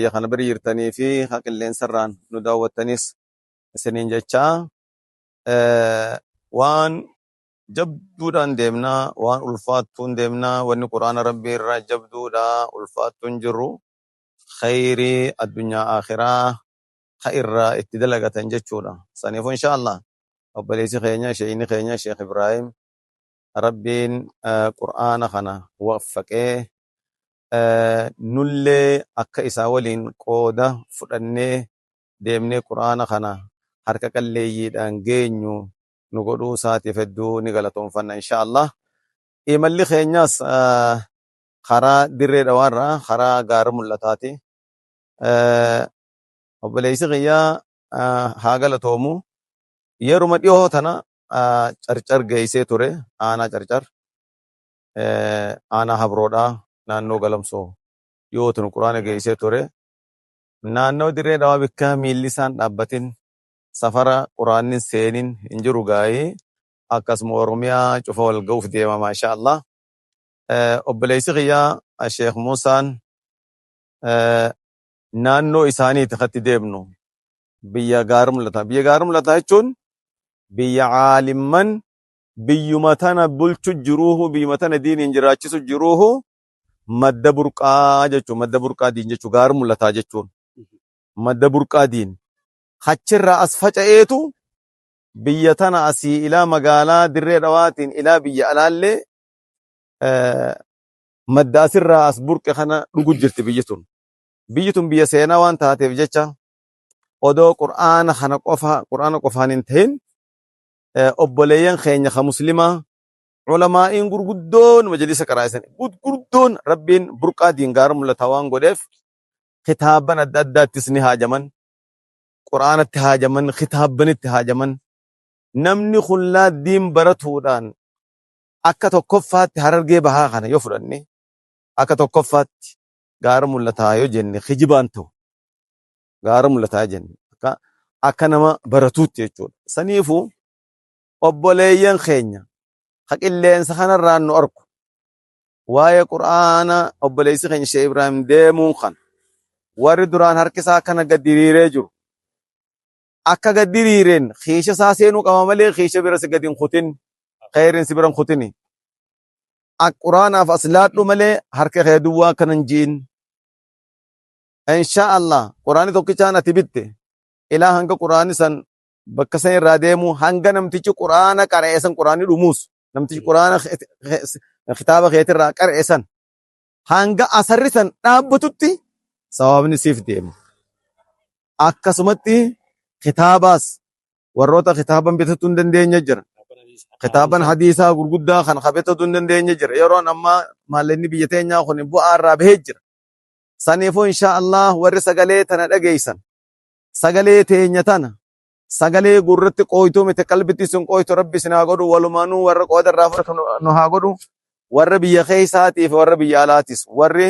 kiyya kana bira jirtanii fi qilleensarraan nu daawwattanis isiniin jechaa waan jabduudhaan deemnaa, waan ulfaattuun deemnaa, wanni quraana rabbii irraa jabduudha, ulfaattuun jirru khayrii addunyaa akhiraa ka irraa itti dalagatan jechuudha. Saniifuu inshaallah obboleessi keenya sheeyni keenya Sheekh Ibrahim rabbiin qur'aana kana waffaqee nullee akka isaa waliin qooda fudhannee deemnee qur'aana kana harka qalleeyyiidhaan geenyu nu godhuu isaatiif hedduu ni galatoonfanna inshaallah. Imalli keenyas karaa dirree dhawaarraa karaa gaara mul'ataati. Obboleessi kiyyaa haa galatoomu. Yeruma dhiyoo tana carcar geessee ture, aanaa carcar aanaa habroodhaa naannoo galamsoo yoo tunu quraana geessee ture. Naannoo dirree dhawaa bikka miilli isaan dhaabbatin safara quraanni seenin hin jiru gaa'ee akkasuma Oromiyaa cufa wal ga'uuf deema maashaallah. Obboleessi kiyyaa Sheekh Muusaan naannoo isaaniiti katti deemnu biyya gaara mul'ataa. Biyya gaara mul'ataa jechuun biyya caalimman biyyuma tana bulchu jiruuhu, biyyuma tana diiniin jiraachisu jiruuhu madda burqaa jechuun, madda burqaa diin jechuun gaara mul'ataa jechuun madda burqaa diin achirraa as faca'eetu biyya tana asii ilaa magaalaa dirree dhawaatiin ilaa biyya alaallee madda asirraa as burqe kana dhugu jirti biyyi tun. Biyyi tun biyya seenaa waan taateef jecha odoo qur'aana kana qur'aana qofaan hin ta'in obboleeyyan keenya ka muslimaa ulamaa'iin gurguddoon majalisa qaraa'isan gurguddoon rabbiin burqaa diin gaara mul'ataa waan godheef kitaaban adda addaattis ni haajaman, qur'aanatti haajaman, kitaabanitti haajaman. Namni kullaa diin baratuudhaan akka tokkoffaatti Harargee bahaa kana yoo fudhanne akka tokkoffaatti gaara mul'ataa yoo jenne kijibaan ta'u gaara mul'ataa jenne akka nama baratuutti jechuudha. Saniifuu obboleeyyan keenya ka qilleensa kanarraan nu argu waa'ee qur'aana obboleessi keenya Sheekh Ibrahim deemuun kan warri duraan harkisaa kana gad diriiree jiru akka gad diriireen kiisha isaa seenuu qaba malee kiisha bira si gad hin kutin, khayriin si bira hin kutini. Quraanaaf as laadhu malee harka kee duwwaa kanan jiin. Inshaallah quraani tokkichaan ati bitte ilaa hanga quraani san bakka san irraa deemu hanga namtichi quraana qara'eesan quraani dhumuus namtichi quraana kitaaba keetirraa qara'eesan hanga asarri san dhaabbatutti sawaabni siif deema. Akkasumatti kitaabaas warroota kitaaban bitatu hin dandeenye jira. Kitaaban hadiisaa gurguddaa kan bitatu hin dandeenye jira. Yeroon ammaa maallaqni biyya teenyaa kun bu'aa irraa bahee jira. Saniifuu inshaallah warri sagalee tana dhageessan sagalee teenya tana sagalee gurratti qooytuu miti qalbitti sun qooytu rabbi isin haa godhu. Walumaanuu warra qooda irraa fudhatu nu haa godhu. Warra biyya keessaatiif warra biyya alaatis warri